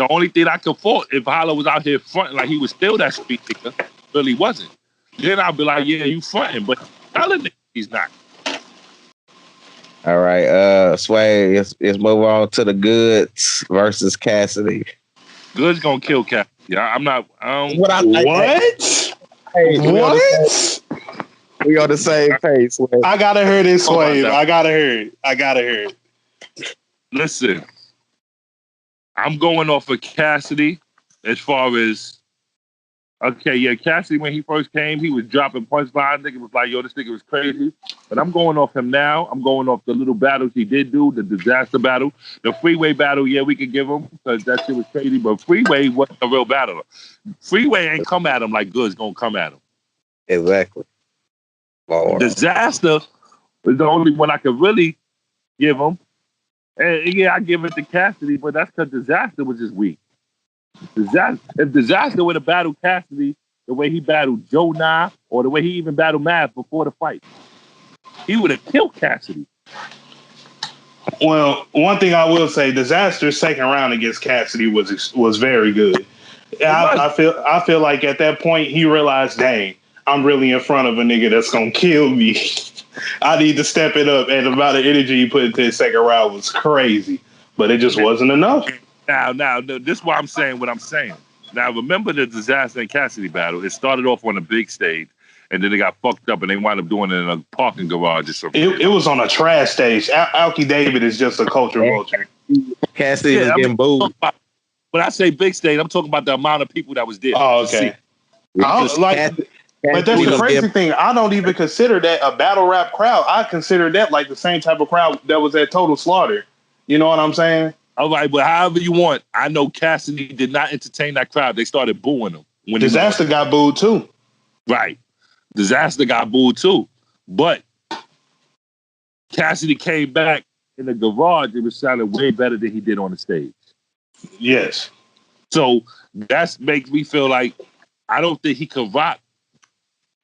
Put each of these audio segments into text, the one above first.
The only thing I could fault if Hollow was out here fronting like he was still that street nigga, really wasn't. Then I'd be like, yeah, you fronting, but telling niggas he's not. All right, Sway, let's move on to the Goods versus Cassidy. Goods gonna kill Cassidy. Yeah, I'm not. What? Hey, what? We on the same page. Sway. I gotta hear this, Swave. I gotta hear it. Listen, I'm going off of Cassidy as far as. Okay, yeah, Cassidy, when he first came, he was dropping punchlines. Nigga was like, yo, this nigga was crazy. But I'm going off him now. I'm going off the little battles he did do, the disaster battle. The Freeway battle, yeah, we could give him because that shit was crazy. But Freeway wasn't a real battler. Freeway ain't come at him like Good's going to come at him. Exactly. Lord. Disaster was the only one I could really give him. And yeah, I give it to Cassidy, but that's because Disaster was just weak. If Disaster would have battled Cassidy the way he battled Joe Nye or the way he even battled Mav before the fight, he would have killed Cassidy. Well, one thing I will say, Disaster's second round against Cassidy was very good. I feel like at that point he realized, dang, I'm really in front of a nigga that's gonna kill me. I need to step it up, and the amount of energy he put into his second round was crazy, but it just wasn't enough. Now, this is why I'm saying what I'm saying. Now, remember the Disaster and Cassidy battle? It started off on a big stage, and then they got fucked up, and they wound up doing it in a parking garage or something. It was on a trash stage. Alki David is just a culture vulture. Cassidy was getting booed. When I say big stage, I'm talking about the amount of people that was there. Oh, okay. But that's the crazy thing. I don't even consider that a battle rap crowd. I consider that like the same type of crowd that was at Total Slaughter. You know what I'm saying? All right, but however you want. I know Cassidy did not entertain that crowd. They started booing him. When Disaster got booed too. Right. Disaster got booed too. But Cassidy came back in the garage. It was sounding way better than he did on the stage. Yes. So that makes me feel like I don't think he could rock.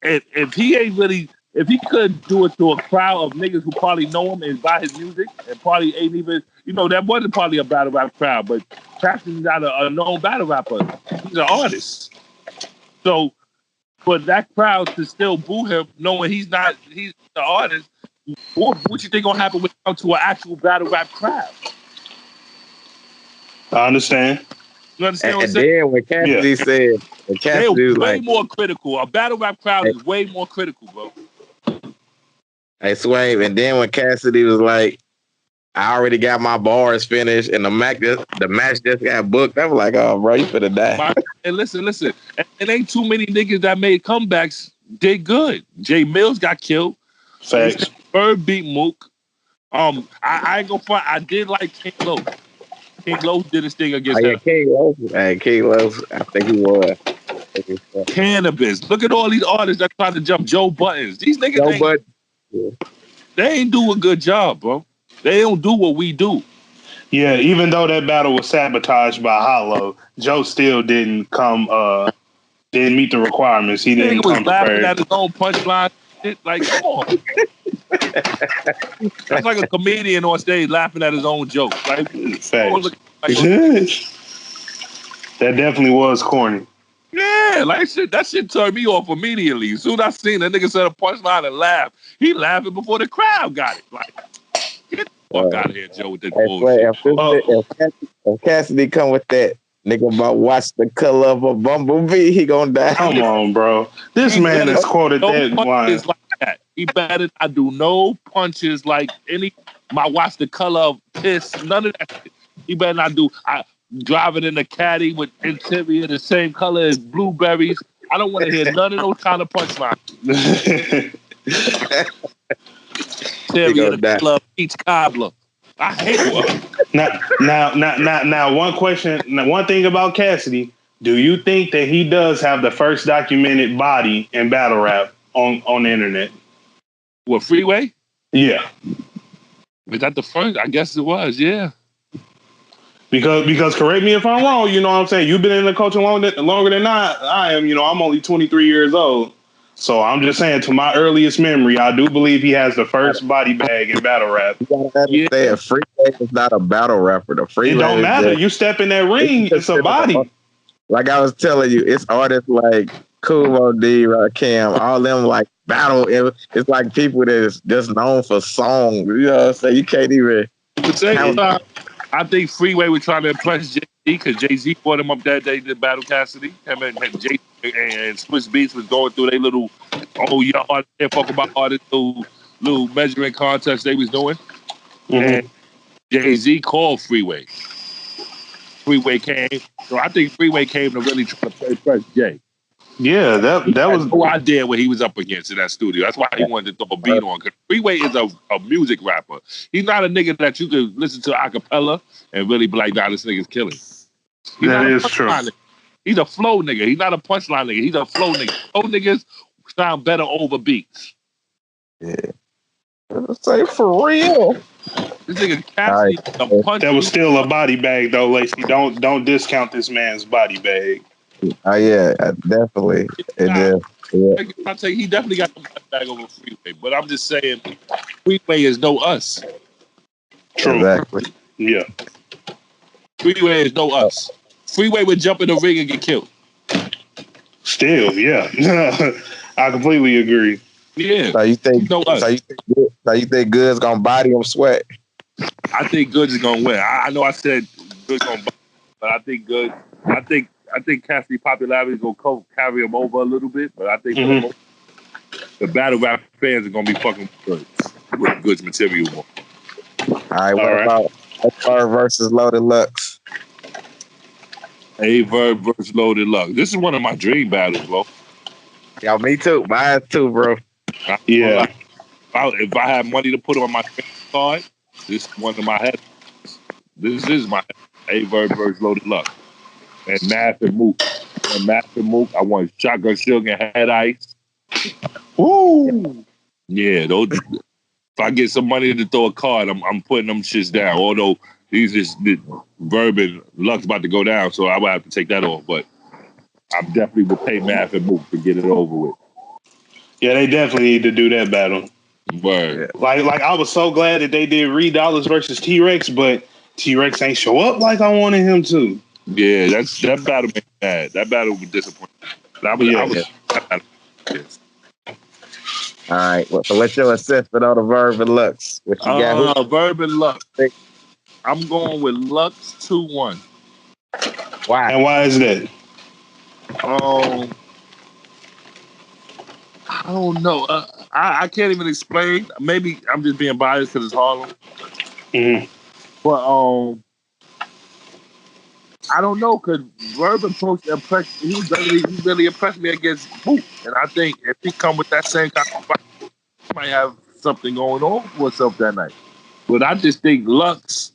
If he couldn't do it to a crowd of niggas who probably know him and buy his music and probably ain't even, that wasn't probably a battle rap crowd, but Cassidy's not a known battle rapper. He's an artist. So for that crowd to still boo him, knowing he's the artist, what you think gonna happen when you come to an actual battle rap crowd? I understand. You understand what I'm and saying? then when Cassidy said, they're way more critical. A battle rap crowd is way more critical, bro. Hey, Swave, and then when Cassidy was like, I already got my bars finished and the match just got booked, I was like, oh, bro, you finna die. And listen. It ain't too many niggas that made comebacks did good. Jay Mills got killed. Facts. Bird beat Mook. I ain't gonna front. I did like King Lo. King Lo did his thing against him. King Lo, I think he was. Cannabis. Look at all these artists that try to jump Joe Buttons. These niggas they ain't do a good job, bro. They don't do what we do. Yeah, even though that battle was sabotaged by Hollow, Joe still didn't meet the requirements. He didn't come prepared. Laughing at his own punchline. Like, come on. That's like a comedian on stage laughing at his own joke. Like, that definitely was corny. Yeah, like that shit turned me off immediately. As soon as I seen that nigga said a punchline and laugh, he laughing before the crowd got it. Like, get the fuck out of here, Joe, with that bullshit. If Cassidy come with that nigga about watch the color of a bumblebee, he gonna die. Come on, bro. This man has quoted that line. Like that. He better I do no punches like my watch the color of piss, none of that shit. He better not do driving in a caddy with interior the same color as blueberries. I don't want to hear none of those kind of punchlines. Interior the color of peach cobbler. I hate it. Now, one question. One thing about Cassidy. Do you think that he does have the first documented body in battle rap on the internet? What, Freeway? Yeah. Was that the first? I guess it was. Yeah. Because correct me if I'm wrong, you know what I'm saying? You've been in the culture longer than I am. I'm only 23 years old. So I'm just saying, to my earliest memory, I do believe he has the first body bag in battle rap. You gotta understand, is not a battle rapper. The Freeway it don't matter. Just, you step in that ring, it's a body. Like I was telling you, it's artists like Kumo D, Rakim, all them like battle. It's like people that's just known for songs. You know what I'm saying? You can't even. I think Freeway was trying to impress Jay-Z because Jay-Z brought him up that day to battle Cassidy. Him and Jay and Swiss Beats was going through their little, y'all can't fuck about all this little measuring contest they was doing. And Jay-Z called Freeway. Freeway came. So I think Freeway came to really try to impress Jay. Yeah, that was no idea what he was up against in that studio. That's why he wanted to throw a beat on. Because Freeway is a music rapper. He's not a nigga that you could listen to a cappella and really be like, nah, this nigga's killing. That is true. He's a flow nigga. He's not a punchline nigga. He's a flow nigga. Flow niggas sound better over beats. Yeah. Say for real. This nigga Cassidy, the punch. That was still a body bag though, Lacey. Don't discount this man's body bag. Oh yeah, definitely. I tell you, he definitely got the body bag over Freeway. But I'm just saying, Freeway is no us. True. Exactly. Yeah. Freeway is no us. Freeway would jump in the ring and get killed. Still, yeah. I completely agree. Yeah. So you think? No us. So you think Good's gonna body him? Sweat? I think Goods is gonna win. I know I said Goods gonna body, but I think Good. I think Cassidy's popularity is gonna carry him over a little bit, but I think the battle rap fans are gonna be fucking good with Goods material. All right. What about Verb versus Loaded Lux? Verb versus Loaded Lux. This is one of my dream battles, bro. Yeah, me too. Mine too, bro. Yeah. If I had money to put on my card, this is one of my head. This is my Verb versus Loaded Lux. And Math and Mook. I want Shotgun Sugar and Head Ice. Woo! Yeah, those. If I get some money to throw a card, I'm putting them shits down. Although the Verb and Lux about to go down, so I would have to take that off. But I definitely would pay Math and Mook to get it over with. Yeah, they definitely need to do that battle. Word. Like I was so glad that they did Reed Dollars versus T-Rex, but T-Rex ain't show up like I wanted him to. Yeah, that battle made me mad. That battle was disappointing. All right. Well, so what's your assessment on the Verb and Lux? What you got? Verb and Lux. I'm going with Lux 2-1. Why? And why is that? I don't know. I can't even explain. Maybe I'm just being biased because it's Harlem. But I don't know, because Verb approached impressed. He really impressed me against Mook, and I think if he come with that same kind of fight, he might have something going on for himself that night. But I just think Lux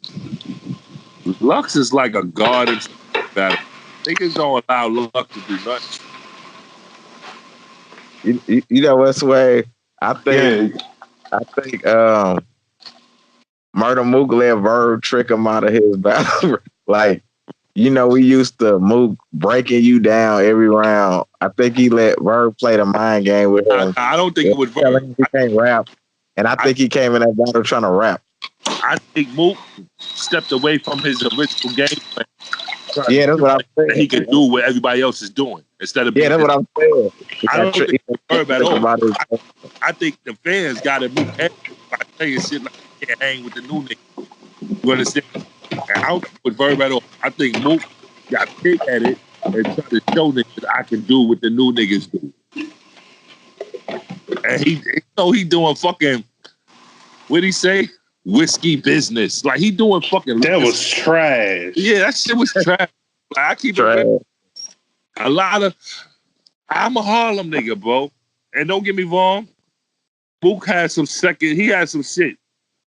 is like a guard in battle. Niggas don't allow Lux to do nothing. You know what's way? I think Murder Mook let Verb trick him out of his battle. Like, you know, we used to Mook breaking you down every round. I think he let Verb play the mind game with him. I don't think it would Verb. He can't rap. And I think he came in that battle trying to rap. I think Mook stepped away from his original game plan. Yeah, that's what I'm saying. That he could do what everybody else is doing instead of. Yeah, that's what I'm saying. I don't think Verb at all. I think the fans got to be by saying shit like you can't hang with the new nigga. You understand? And I don't think with Verb at all. I think Mook got big at it and tried to show niggas that I can do what the new niggas do. And he doing fucking, what'd he say? Whiskey business. Like, he doing fucking... That was trash. Yeah, that shit was trash. Like, I keep it a lot of... I'm a Harlem nigga, bro. And don't get me wrong, Mook had some he had some shit.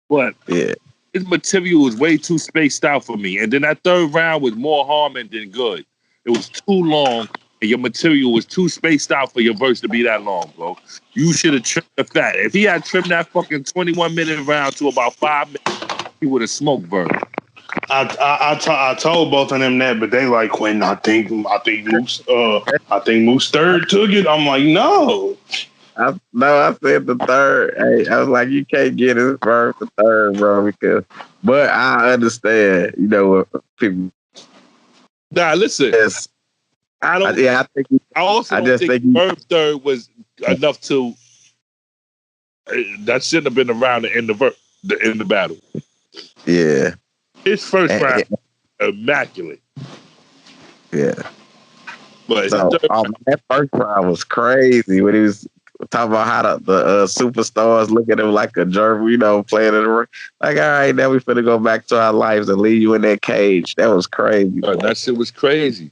But his material was way too spaced out for me. And then that third round was more harming than good. It was too long, and your material was too spaced out for your verse to be that long, bro. You should have trimmed the fat. If he had trimmed that fucking 21-minute round to about 5 minutes, he would have smoked Verb. I told both of them that, but they like, Quentin, I think Moose third took it. I'm like, no. I said the third. Hey, I was like, you can't get his verb the third, bro, but I understand, what people. Nah, listen. Yes, I don't. I think. I also don't think Verb third was enough to. That shouldn't have been around to end the battle. Yeah. His first round, immaculate. Yeah. But so that first round was crazy when he was talking about how the superstars look at him like a jerk, playing in the ring. Like, all right, now we finna go back to our lives and leave you in that cage. That was crazy. That shit was crazy.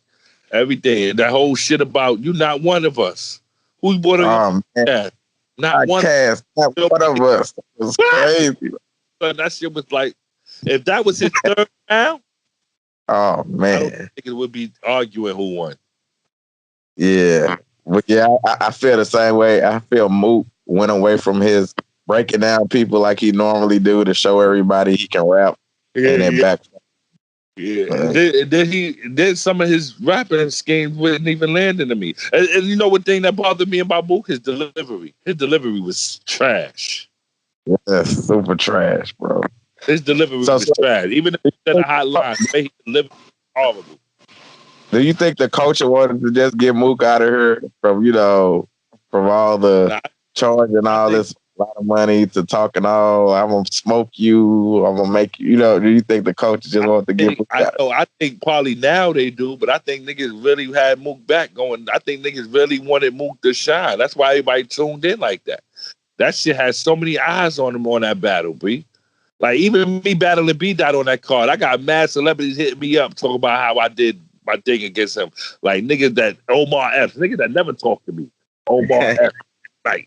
Everything. That whole shit about you not one of us. Who brought on your cast? Not one of us. It was crazy. But that shit was like, if that was his third round, oh man, I don't think it would be arguing who won. Yeah, but yeah, I feel the same way. I feel Mook went away from his breaking down people like he normally do to show everybody he can rap, and then back. Yeah, then some of his rapping schemes wouldn't even land into me. And you know what thing that bothered me about Mook? His delivery. His delivery was trash. Yeah, super trash, bro. His delivery was trash. Even if he said a hot line, the way he delivered was horrible. Do you think the coach wanted to just get Mook out of here from all the charging all this lot of money to talking all I'm gonna smoke you, I'm gonna make you, do you think the coach just wanted to get Mook out? I think probably now they do, but I think niggas really had Mook back going. I think niggas really wanted Mook to shine. That's why everybody tuned in like that. That shit has so many eyes on him on that battle, B. Like even me battling B-Dot on that card, I got mad celebrities hitting me up talking about how I did my thing against him. Like niggas that Omar F, niggas that never talk to me. Omar F. Like,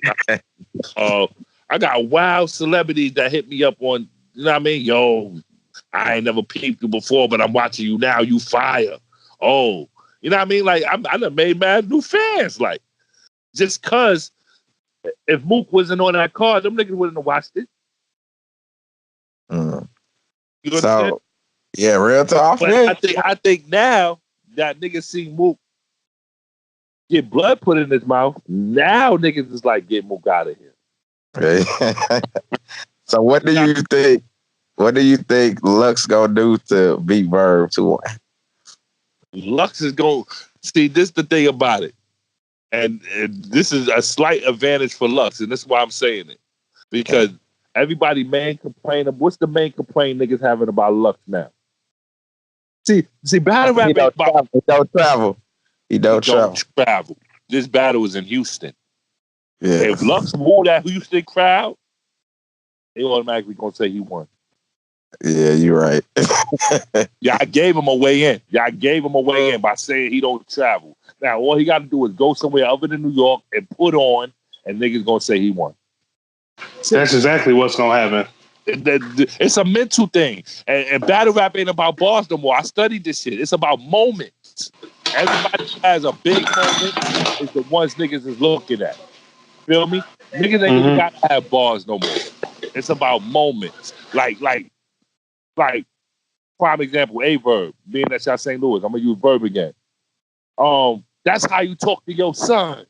I got wild celebrities that hit me up on, you know what I mean? Yo, I ain't never peeped you before, but I'm watching you now. You fire. Oh, you know what I mean? Like I done made mad new fans. Like just cause if Mook wasn't on that card, them niggas wouldn't have watched it. You know so, yeah, real talk. But I think now that niggas see Mook get blood put in his mouth, now niggas is like, get Mook out of here. So what do you think? What do you think Lux gonna do to beat Verb 2-1? Lux is gonna see. This the thing about it, and this is a slight advantage for Lux, and this is why I'm saying it because everybody main complain. What's the main complaint niggas having about Lux now? See, battle rap ain't about. He don't travel. He don't travel. This battle is in Houston. Yeah. If Lux woo that Houston crowd, they automatically gonna say he won. Yeah, you're right. Yeah, I gave him a way in. By saying he don't travel. Now all he got to do is go somewhere other than New York and put on, and niggas gonna say he won. That's exactly what's gonna happen. It's a mental thing, and battle rap ain't about bars no more. I studied this shit. It's about moments. Everybody has a big moment. Is the ones niggas is looking at. Feel me? Niggas ain't even gotta have bars no more. It's about moments. Like prime example, a Verb. Being that y'all St. Louis, I'm gonna use Verb again. That's how you talk to your son.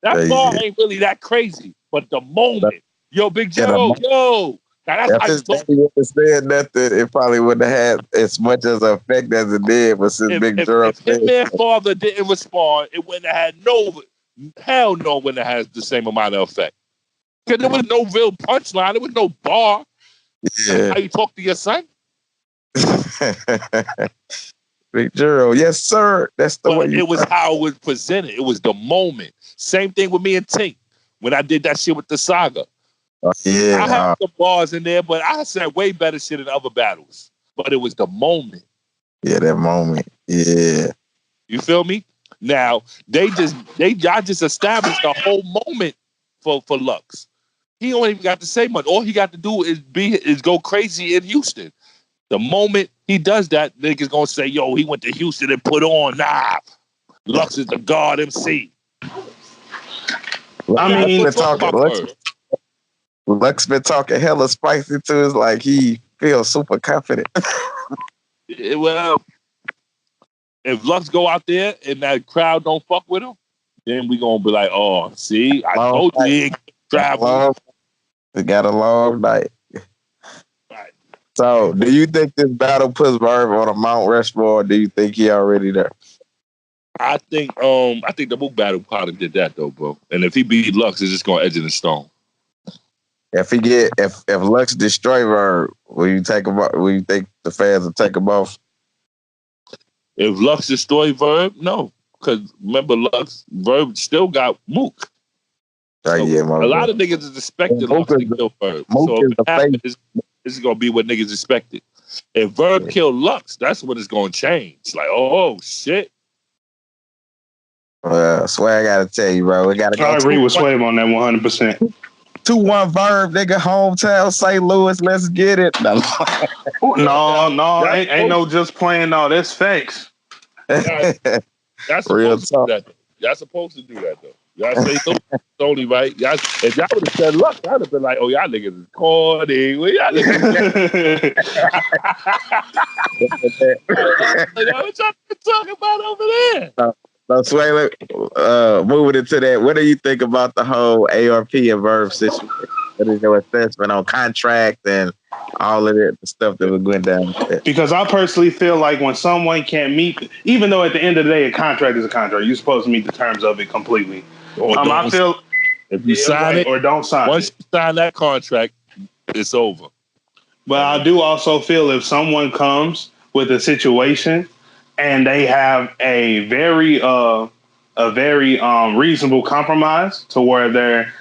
That bar ain't really that crazy, but the moment, yo, Big Joe, yo. Now that's how you talk. If he would have said nothing, it probably wouldn't have had as much as an effect as it did. But since Big Joe said, if Hitman's father didn't respond, it wouldn't have had wouldn't have had the same amount of effect. Because there was no real punchline, there was no bar. Yeah. That's how you talk to your son. Big Joe, yes, sir. That's the way. It was how it was presented. It was the moment. Same thing with me and Tink when I did that shit with the Saga. Yeah, I had some bars in there, but I said way better shit in other battles. But it was the moment. Yeah, that moment. Yeah. You feel me? Now y'all just established a whole moment for Lux. He don't even got to say much. All he got to do is go crazy in Houston. The moment he does that, niggas gonna say, yo, he went to Houston and put on. Nah, Lux is the God MC. I mean, Lux been talking hella spicy too. It's like he feels super confident. Well, if Lux go out there and that crowd don't fuck with him, then we gonna be like, oh, see, I Long told you night. he ain't travel. They got a long night. Right. So, do you think this battle puts Verb on a Mount Rushmore, or do you think he already there? I think the Mook battle probably did that though, bro. And if he beat Lux, it's just gonna edge in the stone. If Lux destroy Verb, will you take him? Will you think the fans will take him off? If Lux destroy Verb, no, because remember Verb still got Mook. So, a lot of niggas is expecting Lux to kill Verb. So if it happens, this is gonna be what niggas expected. If Verb kill Lux, that's when it's gonna change. Like, oh shit. Swear I gotta tell you, bro. We gotta go. I agree with Swave on that 100%. 2-1 Verb, nigga, hometown, St. Louis. Let's get it. No, ain't no just playing. No, that's facts. That's Real supposed to do that. Y'all supposed to do that though. Y'all say Tony, right? Y'all, if y'all would have said Lux, I'd have been like, oh, y'all niggas is corny. What y'all niggas what y'all talking about over there? So, Sway, moving into that, what do you think about the whole ARP and Verb situation? What is your assessment on contract and all of the stuff that was going down? Because I personally feel like when someone can't meet, even though at the end of the day a contract is a contract, you're supposed to meet the terms of it completely. I feel if you sign it or don't sign once it. you sign that contract, it's over. But I do also feel if someone comes with a situation and they have a very reasonable compromise to where they're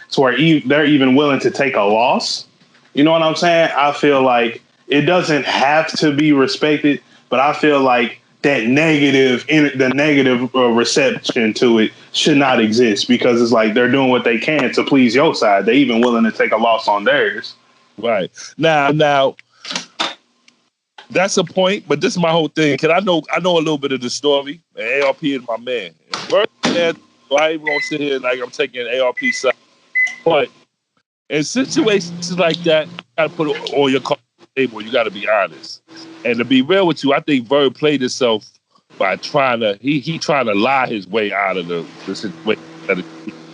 even willing to take a loss. You know what I'm saying? I feel like it doesn't have to be respected, but I feel like the negative reception to it should not exist because it's like they're doing what they can to please your side. They're even willing to take a loss on theirs. Right. Now that's a point, but this is my whole thing. Cause I know a little bit of the story. And ARP is my man. First, so I ain't gonna sit here like I'm taking ARP side. But in situations like that, you gotta put all your cards on the table. You gotta be honest. And to be real with you, I think Verb played himself by trying to trying to lie his way out of the situation that is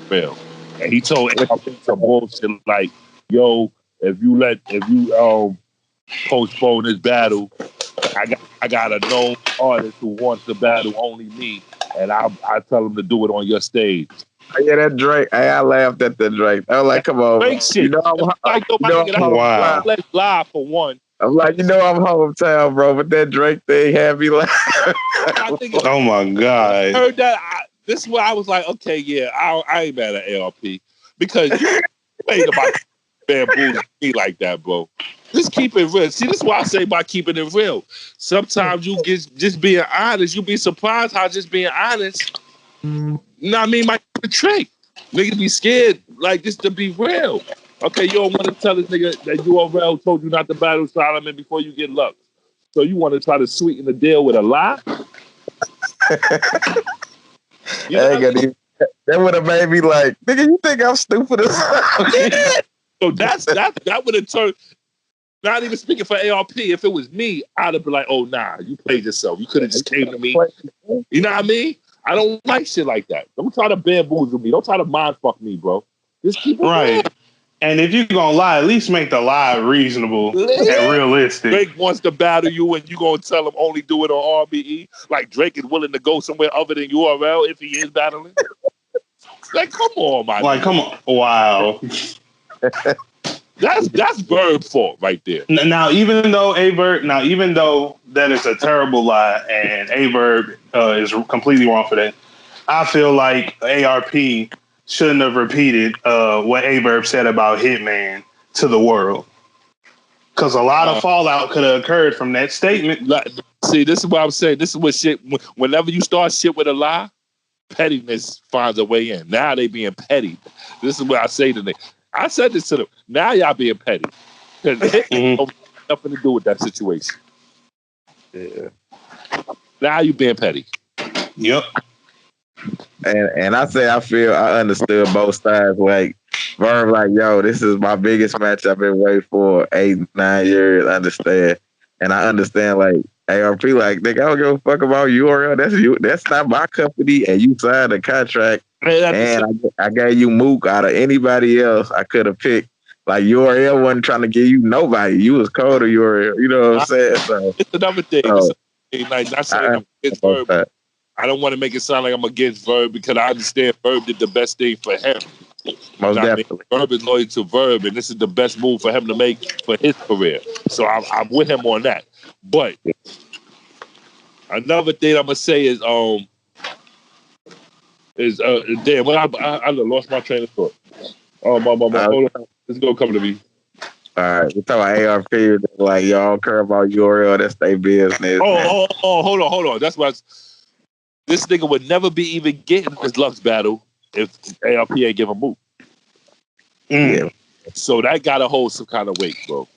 real. And he told ARP some bullshit like, yo, if you postpone this battle, I got a known artist who wants to battle only me, and I tell him to do it on your stage. Yeah, that Drake. I laughed at that Drake. I was like, come on. Drake shit. You know, wow. Let's lie for one. I'm like, I'm hometown, bro, but that Drake thing had me laughing. Oh my God. I heard that. This is where I was like, okay, yeah, I ain't mad at ARP because you ain't about to bamboozle me like that, bro. Just keep it real. See, this is why I say about keeping it real. Sometimes you get just being honest. You be surprised how just being honest. You know what I mean? Might be a trick. Niggas be scared, like just to be real. Okay, you don't want to tell this nigga that URL told you not to battle Solomon before you get Lux. So you want to try to sweeten the deal with a lie? That would have made me like, nigga, you think I'm stupid as hell? So that would have turned. Not even speaking for ARP, if it was me, I'd have been like, oh, nah, you played yourself. You could have just came to me. You know what I mean? I don't like shit like that. Don't try to bamboozle me. Don't try to mind fuck me, bro. Just keep it right. real. And if you're going to lie, at least make the lie reasonable and realistic. Drake wants to battle you and you going to tell him only do it on RBE? Like Drake is willing to go somewhere other than URL if he is battling? Like, come on, my Like, come on. Wow. That's Verb fault right there. Now, even though that is a terrible lie and Verb is completely wrong for that, I feel like ARP shouldn't have repeated what Verb said about Hitman to the world. Because a lot of fallout could have occurred from that statement. See, this is what I'm saying. This is what shit, whenever you start shit with a lie, pettiness finds a way in. Now they being petty. This is what I say to them. I said this to them. Now y'all being petty. Because it has nothing to do with that situation. Yeah. Now you being petty. Yep. And I understood both sides. Like, Verb, like, yo, this is my biggest match I've been waiting for 8-9 years. I understand. And I understand, like, ARP like, nigga, I don't give a fuck about URL. That's you. That's not my company. And you signed a contract. And I gave you Mook out of anybody else I could have picked. Like URL wasn't trying to give you nobody. You was cold to URL. You know what I'm saying? So it's another thing. Like not saying I'm against Verb. I don't want to make it sound like I'm against Verb because I understand Verb did the best thing for him. Most definitely. Verb is loyal to Verb, and this is the best move for him to make for his career. So I'm with him on that. But another thing I'm gonna say is damn, well, I lost my train of thought. Hold on, it's gonna come to me. All right, we talking about ARP. Like y'all don't care about URL. That's their business. Hold on. That's why this nigga would never be even getting this Lux battle if ARP ain't give him Mook. Yeah. So that gotta hold some kind of weight, bro.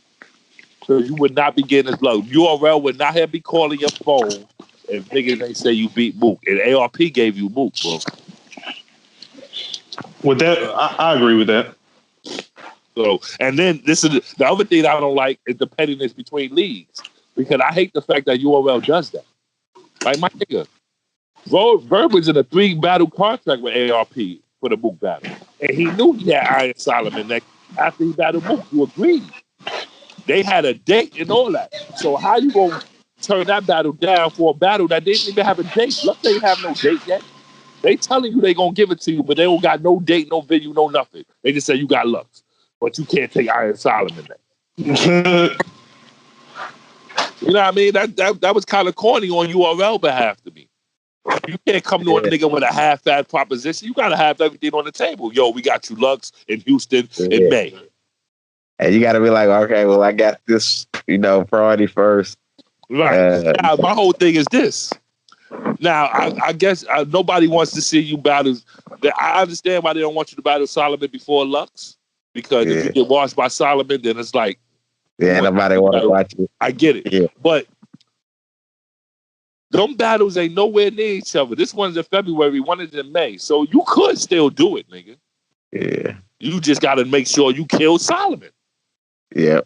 So you would not be getting this Lux. URL would not have be calling your phone if niggas ain't say you beat Mook. And ARP gave you Mook, bro. With that, I agree with that. So, and then this is the other thing I don't like is the pettiness between leagues. Because I hate the fact that URL does that. Like my nigga, Verb was in a 3-battle contract with ARP for the Mook battle. And he knew he had Iron Solomon next after he battled Mook. You agreed. They had a date and all that. So how you gonna turn that battle down for a battle that didn't even have a date? Let's say they have no date yet. They telling you they gonna give it to you, but they don't got no date, no venue, no nothing. They just say you got Lux, but you can't take Iron Solomon there. You know what I mean? That was kind of corny on URL behalf to me. You can't come to a nigga with a half-fat proposition. You gotta have everything on the table. Yo, we got you Lux in Houston in May. And you gotta be like, okay, well, I got this, priority first. Right. Now, my whole thing is this. Now, I guess nobody wants to see you battle. I understand why they don't want you to battle Solomon before Lux. Because if you get washed by Solomon, then it's like... Yeah, nobody want to watch you. I get it. Yeah. But them battles ain't nowhere near each other. This one's in February, one is in May. So you could still do it, nigga. Yeah. You just got to make sure you kill Solomon. Yeah.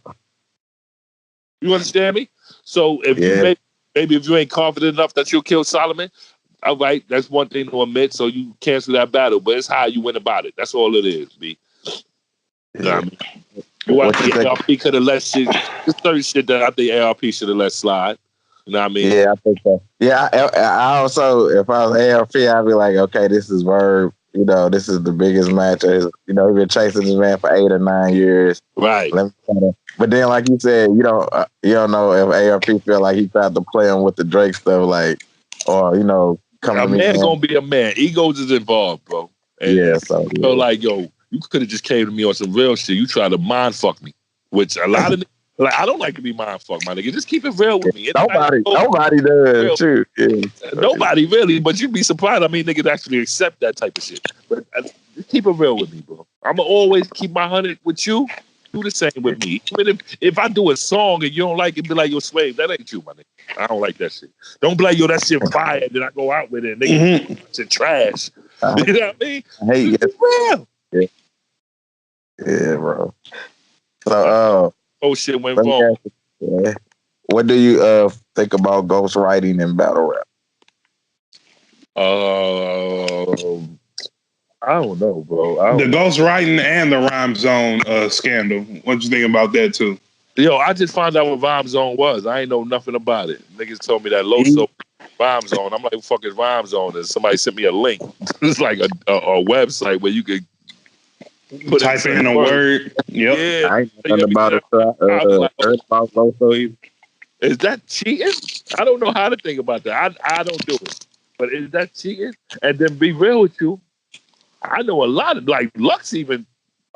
You understand me? So if you maybe if you ain't confident enough that you'll kill Solomon, all right, that's one thing to admit. So you cancel that battle, but it's how you went about it. That's all it is, B. You know what I mean? Well, I think ARP could have let shit. There's certain shit that I think ARP should have let slide. You know what I mean? Yeah, I think so. Yeah, I also, if I was ARP, I'd be like, okay, this is Verb. This is the biggest match. He's been chasing this man for 8 or 9 years. Right. But then, like you said, you don't know if ARP feel like he tried to play him with the Drake stuff, come a man gonna be a man. Egos is involved, bro. And so feel like, yo, you could have just came to me on some real shit. You tried to mind fuck me, which a lot of I don't like to be mind fucked, my nigga. Just keep it real with me. Nobody does. True. Yeah. Nobody really, but you'd be surprised. I mean, niggas actually accept that type of shit. But just keep it real with me, bro. I'm gonna always keep my 100 with you. Do the same with me. Even if I do a song and you don't like it, be like, yo, Swave, that ain't you, my nigga. I don't like that shit. Don't be like, yo, that shit fire. Then I go out with it, nigga. It's trash. You know what I mean? I hate it. Real. Yeah, bro. So, shit went wrong. What do you think about ghostwriting in battle rap? I don't know, bro. The ghostwriting and the rhyme zone scandal. What you think about that too? Yo, I just found out what Rhyme Zone was. I ain't know nothing about it. Niggas told me that Loso Rhyme Zone. I'm like, what the fuck is Rhyme Zone? And somebody sent me a link. It's like a website where you could type in a word. Yep. Yeah. I ain't nothing about it. Heard about Loso either. Is that cheating? I don't know how to think about that. I don't do it. But is that cheating? And then be real with you, I know a lot of, like, Lux even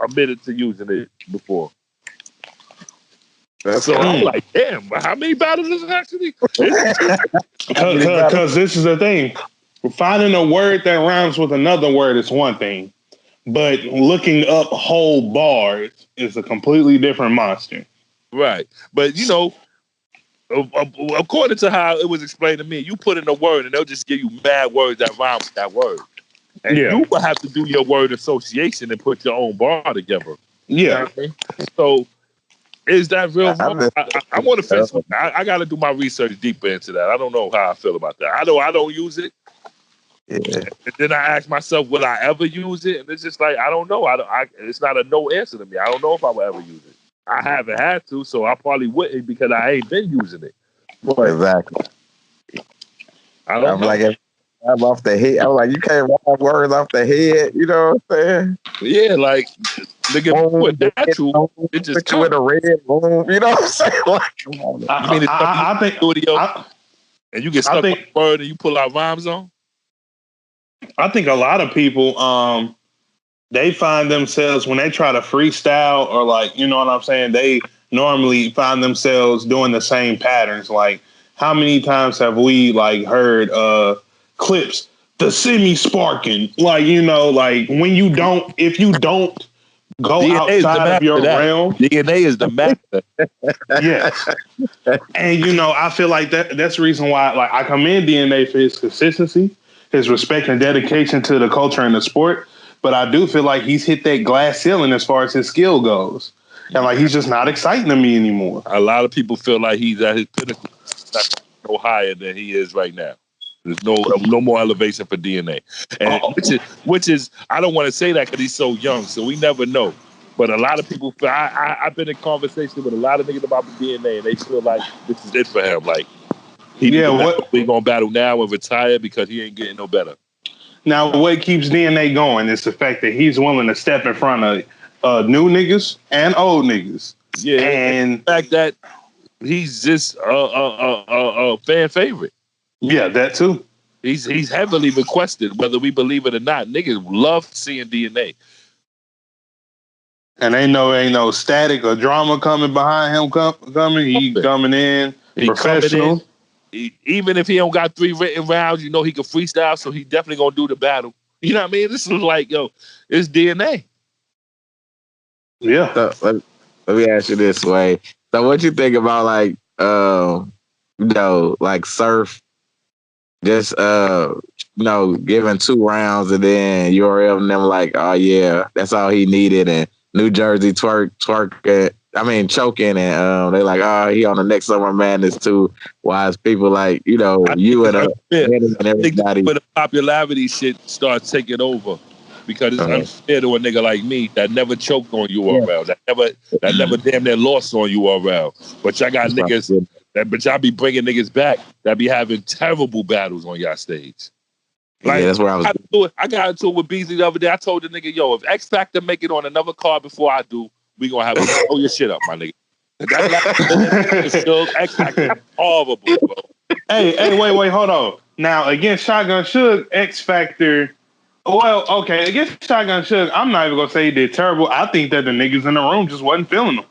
admitted to using it before. So I'm like, damn, how many battles is it actually? Because this is the thing. Finding a word that rhymes with another word is one thing. But looking up whole bars is a completely different monster. Right. But, according to how it was explained to me, you put in a word and they'll just give you mad words that rhyme with that word. And you will have to do your word association and put your own bar together. Yeah. You know what I mean? So Is that real wrong? I'm on the fence. Yeah. I got to do my research deeper into that. I don't know how I feel about that. I know I don't use it. And then I ask myself, will I ever use it? And it's just like, I don't know. It's not a no answer to me. I don't know if I will ever use it. I haven't had to, so I probably wouldn't because I ain't been using it. But Exactly. I don't know. Like, if I'm off the head. I'm like, you can't write words off the head. You know what I'm saying? Yeah, like, nigga, with natural, it just comes. With a red boom. You know what I'm saying? Like, I mean, I think studio, and you get stuck on a word and you pull out rhymes on. I think a lot of people, they find themselves when they try to freestyle or like, you know what I'm saying? They normally find themselves doing the same patterns. Like, how many times have we like heard clips, the semi sparking? Like, you know, like if you don't go DNA outside of your realm. DNA is the master. Yes. And you know, I feel like that's the reason why like I commend DNA for his consistency, his respect and dedication to the culture and the sport. But I do feel like he's hit that glass ceiling as far as his skill goes. And like he's just not exciting to me anymore. A lot of people feel like he's at his pinnacle, not no higher than he is right now. There's no more elevation for DNA, and which is I don't want to say that because he's so young, so we never know. But a lot of people feel I've been in conversation with a lot of niggas about the DNA, and they feel like this is it for him. Like we gonna battle now and retire because he ain't getting no better. Now, what keeps DNA going is the fact that he's willing to step in front of new niggas and old niggas. Yeah, and the fact that he's just a fan favorite. Yeah, that too. He's heavily requested, whether we believe it or not. Niggas love seeing DNA. And ain't no static or drama coming behind him coming. He coming in professional. Even if he don't got 3 written rounds, you know he can freestyle, so he definitely gonna do the battle. You know what I mean? This is like, yo, it's DNA. Yeah. So, let me ask you this way. So what you think about like like Surf just giving 2 rounds and then URL and them like, oh yeah, that's all he needed, and New Jersey choking and they like, oh, he on the next Summer Madness too. Wise people like, you and everybody. But the popularity shit starts taking over because it's unfair to a nigga like me that never choked on URL, that never damn near lost on URL. But y'all got niggas but y'all be bringing niggas back that be having terrible battles on y'all stage. Like, that's where I was. I got into it with Beasley the other day. I told the nigga, yo, if X Factor make it on another card before I do, we gonna have to throw your shit up, my nigga. That's still X Factor horrible, bro. Hey, wait, hold on. Now against Shotgun Suge, X Factor. Well, okay, against Shotgun Suge, I'm not even gonna say he did terrible. I think that the niggas in the room just wasn't feeling him.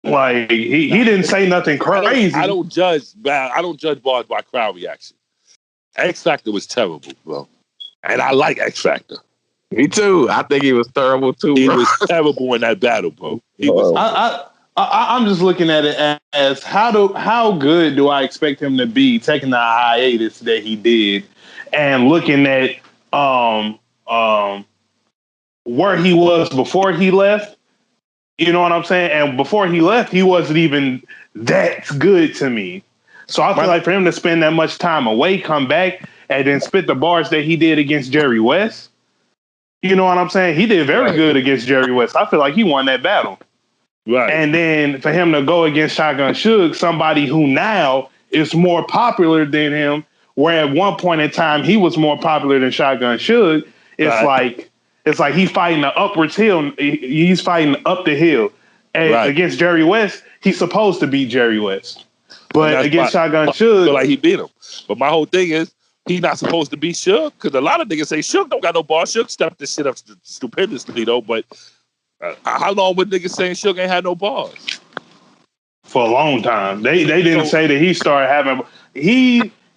Like he didn't say nothing crazy. I don't judge bars by crowd reaction. X Factor was terrible, bro. And I like X Factor. Me too. I think he was terrible too. He was terrible in that battle, bro. He was. I'm just looking at it as how good do I expect him to be taking the hiatus that he did, and looking at where he was before he left. You know what I'm saying? And before he left, he wasn't even that good to me. So I feel like for him to spend that much time away, come back, and then spit the bars that he did against Jerry West, you know what I'm saying? He did very good against Jerry West. I feel like he won that battle. Right. And then for him to go against Shotgun Suge, somebody who now is more popular than him, where at one point in time he was more popular than Shotgun Suge, it's like he's fighting the upwards hill. He's fighting up the hill. And against Jerry West, he's supposed to beat Jerry West. But against Shotgun Suge, I feel like he beat him. But my whole thing is, he's not supposed to be Suge, because a lot of niggas say Suge don't got no bars. Suge stepped this shit up stupendously, though. But how long would niggas saying Suge ain't had no bars? For a long time. They didn't say that he started having...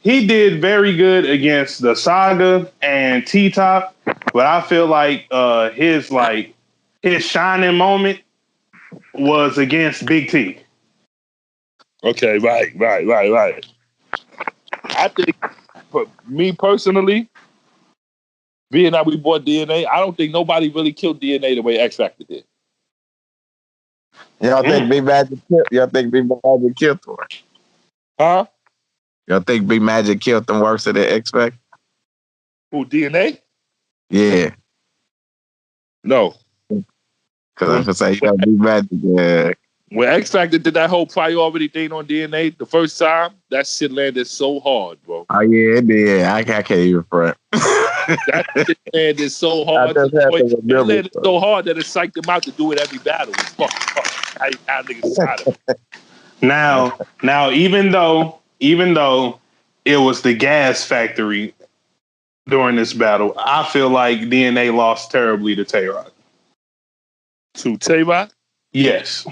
He did very good against the Saga and T-Top, but I feel like his shining moment was against Big T. Okay, right. I think, for me personally, being that we bought DNA, I don't think nobody really killed DNA the way X Factor did. Y'all think Big Magic killed? Y'all think Big Magic killed him? Huh? Y'all think Big Magic killed them worse than X Factor? Who, DNA? Yeah. No. Because if I say Big Magic, yeah. When X Factor did that whole priority thing on DNA the first time, that shit landed so hard, bro. Oh yeah, it did. I can't even front. That shit landed so hard. It landed so hard that it psyched them out to do it every battle. It's fucking hard. How niggas tired of it. Now, even though it was the gas factory during this battle, I feel like DNA lost terribly to Tay-Rock. To Tay-Rock? Yes.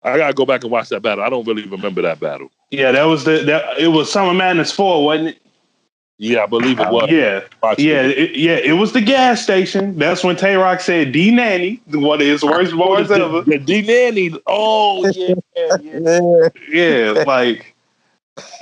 I gotta go back and watch that battle. I don't really remember that battle. Yeah, it was Summer Madness 4, wasn't it? Yeah, I believe it was. It was the gas station. That's when Tay-Rock said D Nanny, one of his worst bars ever. The D Nanny. Oh yeah. Yeah, like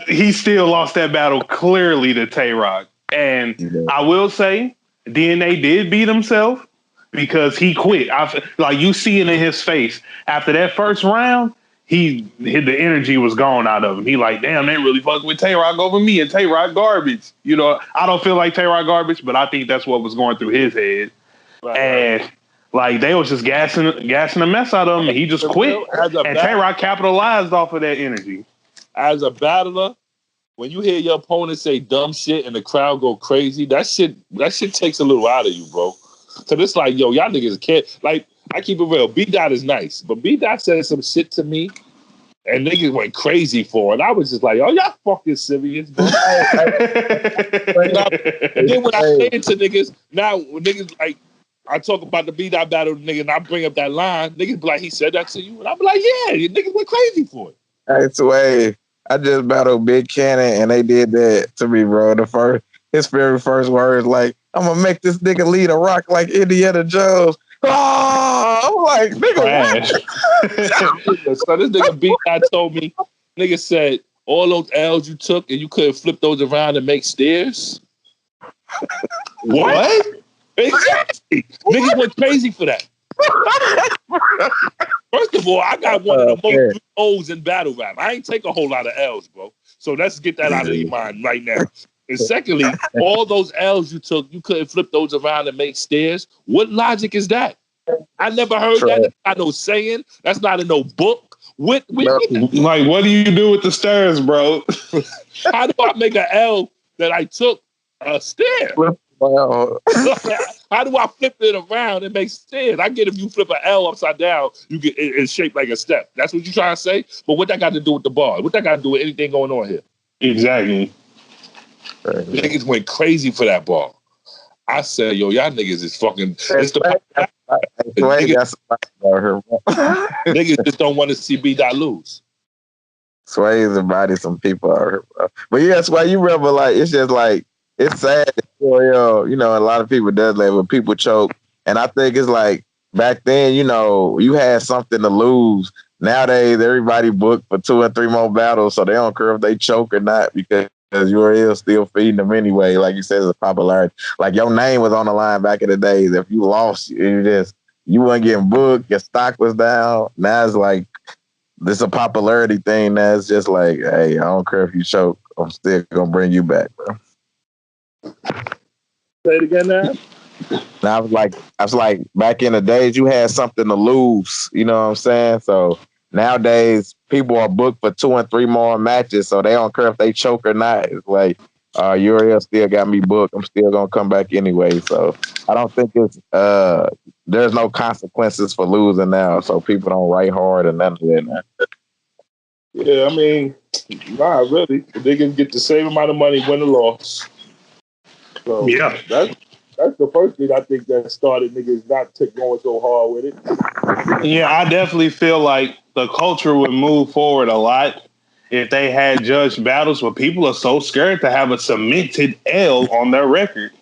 he still lost that battle clearly to Tay-Rock. And I will say, DNA did beat himself because he quit. Like you see it in his face. After that first round, the energy was gone out of him. He like, damn, they really fucking with Tay-Rock over me, and Tay-Rock garbage. You know, I don't feel like Tay-Rock garbage, but I think that's what was going through his head. Right, and like they was just gassing the mess out of him, and he just quit. And Tay-Rock capitalized off of that energy. As a battler, when you hear your opponent say dumb shit and the crowd go crazy, that shit takes a little out of you, bro. So it's like, yo, y'all niggas can't, like, I keep it real. B-Dot is nice, but B-Dot said some shit to me and niggas went crazy for it. I was just like, oh, y'all fucking serious, bro. And then when I say it to niggas, now when niggas, like, I talk about the B-Dot battle, nigga, and I bring up that line, niggas be like, he said that to you? And I be like, yeah, you niggas went crazy for it. Hey, Swave, I just battled Big Cannon and they did that to me, bro. His very first words, like, I'm gonna make this nigga lead a rock like Indiana Jones. Oh, I'm like, nigga, so this nigga B-Dot told me, nigga said, all those L's you took and you couldn't flip those around and make stairs? What? Exactly. Niggas went crazy for that. First of all, I got one of the most O's in battle rap. I ain't take a whole lot of L's, bro. So let's get that out of your mind right now. And secondly, all those L's you took, you couldn't flip those around and make stairs. What logic is that? I never heard that. That's not no saying. That's not in no book. Like, what do you do with the stairs, bro? How do I make an L that I took a stair? How do I flip it around and make stairs? I get if you flip an L upside down, you get it's shaped like a step. That's what you trying to say? But what that got to do with the bar? What that got to do with anything going on here? Exactly. Niggas went crazy for that bar. I said, yo, y'all niggas is fucking. Niggas just don't want to see B-Dot lose. Swave's invited some people out here, bro. But yeah, that's why you remember, like, it's just like, it's sad that, you know, a lot of people does that when people choke. And I think it's like, back then, you know, you had something to lose. Nowadays, everybody booked for 2 or 3 more battles, so they don't care if they choke or not because you're still feeding them anyway. Like you said, it's a popularity. Like your name was on the line back in the days. If you lost, you weren't getting booked. Your stock was down. Now it's like this is a popularity thing. Now it's just like, hey, I don't care if you choke. I'm still gonna bring you back, bro. Say it again now. Now I was like back in the days you had something to lose. You know what I'm saying? So nowadays, people are booked for 2 and 3 more matches, so they don't care if they choke or not. It's like, Uriel still got me booked. I'm still gonna come back anyway. So I don't think it's there's no consequences for losing now. So people don't write hard and none of that now. Yeah, I mean, nah, really. They can get the same amount of money, win or loss. So yeah, that's the first thing I think that started niggas not going so hard with it. Yeah, I definitely feel like the culture would move forward a lot if they had judged battles, but people are so scared to have a cemented L on their record.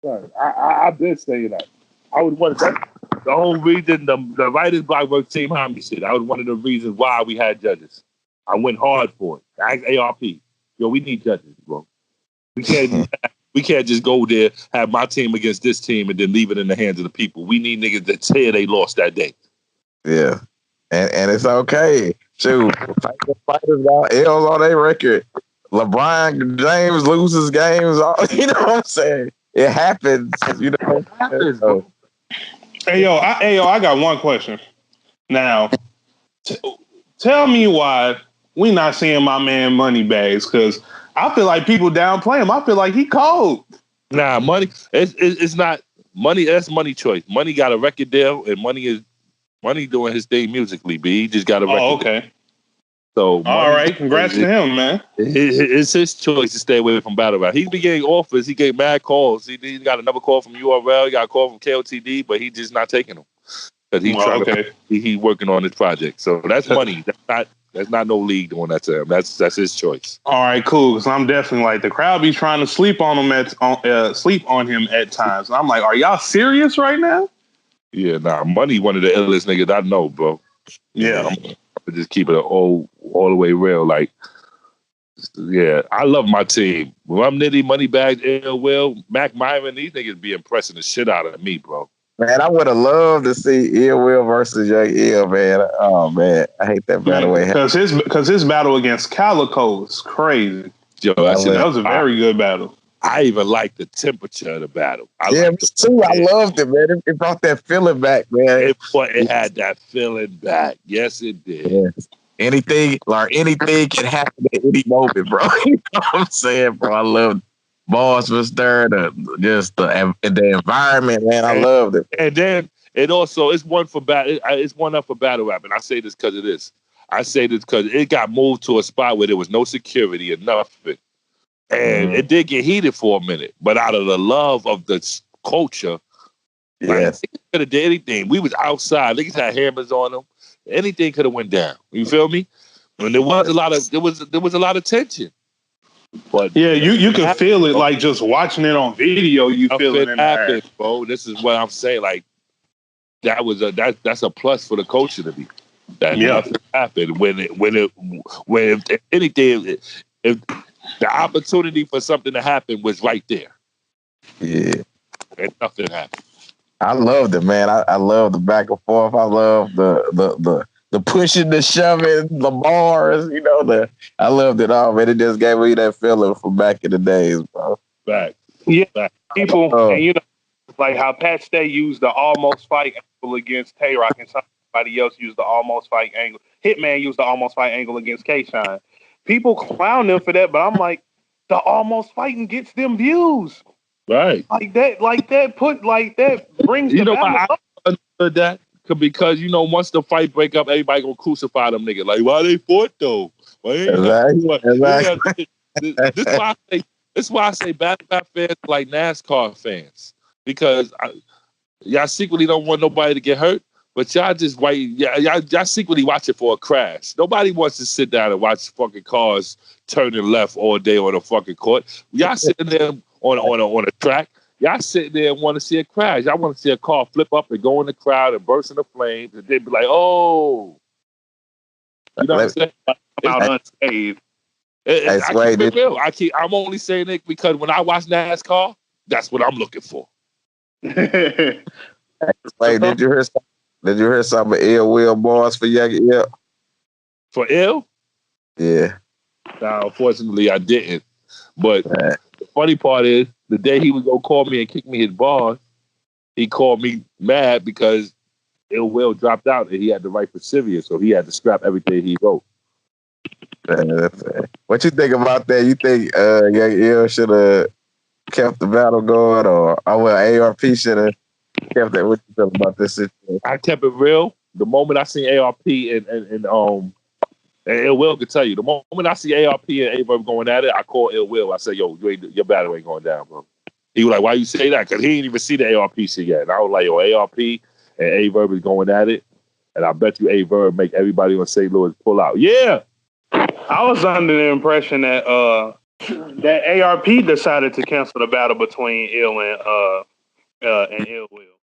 Right. I've been saying that. I would want that. The whole reason the writers block work Team Homie shit. That was one of the reasons why we had judges. I went hard for it. I asked ARP, yo, we need judges, bro. We can't just go there, have my team against this team, and then leave it in the hands of the people. We need niggas that say they lost that day. Yeah. and it's okay. Shoot, fighters got L's on their record. LeBron James loses games. You know what I'm saying? It happens. You know what I'm saying? So, Hey yo, I got one question. Now, tell me why we not seeing my man Moneybags, because I feel like people downplay him. I feel like he cold. Nah, money. It's not money. That's money choice. Money got a record deal, and money doing his thing musically. B, he just got a record. Oh, okay. Deal. So all right, congrats to him, man. It's his choice to stay away from battle rap. He's been getting offers. He gave mad calls. He got another call from URL. He got a call from KOTD, but he just not taking them because he's trying to. He working on his project. So that's money. That's not no league doing that to him. That's his choice. All right, cool. Because I'm definitely like the crowd be trying to sleep on him at times. And I'm like, are y'all serious right now? Yeah, nah. Money, one of the illest niggas I know, bro. Yeah. I'm just keep it all the way real. Like, yeah, I love my team. Rum Nitty, Moneybags, Ill Will, Mac Myron, these niggas be impressing the shit out of me, bro. Man, I would have loved to see Ill Will versus Young Ill, man. Oh man, I hate that battle. Because his battle against Calico was crazy. Yo, that was a very good battle. I even like the temperature of the battle. Me too. I loved it, man. It brought that feeling back, man. It had that feeling back. Yes, it did. Yes. Anything can happen at any moment, bro. You know what I'm saying, bro? I loved Boss was there, the environment, man. I loved it. And then it's one for battle. It's one up for battle rap, and I say this because of this. I say this because it got moved to a spot where there was no security or nothing. And it did get heated for a minute, but out of the love of the culture, yes, like, could have did anything. We was outside. Niggas had hammers on them. Anything could have went down. You feel me? And there was a lot of tension. But yeah, you can feel it like just watching it on video. You feel it in happen, bro. This is what I'm saying. Like that's a plus for the culture to be. That nothing happened if anything. If the opportunity for something to happen was right there. Yeah. And nothing happened. I loved it, man. I love the back and forth. I love the pushing, the shoving, the bars, I loved it all, man. It just gave me that feeling from back in the days, bro. Back. Yeah. People, and like how Pat Stay used the almost fight angle against Tay-Rock, and somebody else used the almost fight angle. Hitman used the almost fight angle against K-Shine. People clown them for that, but I'm like, the almost fighting gets them views. Right. Like that brings the battle up. I understood that because once the fight break up, everybody gonna crucify them niggas. Like, why they fought though? Exactly. This is why I say battle rap fans like NASCAR fans. Because y'all secretly don't want nobody to get hurt. But y'all just wait. Y'all secretly watch it for a crash. Nobody wants to sit down and watch fucking cars turning left all day on a fucking court. Y'all sitting there on a track. Y'all sitting there and want to see a crash. Y'all want to see a car flip up and go in the crowd and burst into flames, and then be like, "Oh," you know what I'm saying? Come out unscathed. I keep it real. I'm only saying it because when I watch NASCAR, that's what I'm looking for. Wait, did you hear some of Ill Will bars for Young Ill? For Ill? Yeah. No, unfortunately, I didn't. But the funny part is, the day he was going to call me and kick me his bars, he called me mad because Ill Will dropped out and he had to write for Sevah, so he had to scrap everything he wrote. What you think about that? You think Young Ill should have kept the battle going, or ARP should have kept that? What you feel about this situation? I kept it real. The moment I seen ARP and Ill Will could tell you, the moment I see ARP and Averb going at it, I call Ill Will. I say, "Yo, your battle ain't going down, bro." He was like, "Why you say that?" Because he didn't even see the ARP shit yet. And I was like, "Yo, ARP and Averb is going at it, and I bet you Averb make everybody on St. Louis pull out." Yeah. I was under the impression that ARP decided to cancel the battle between Ill and Ill Will.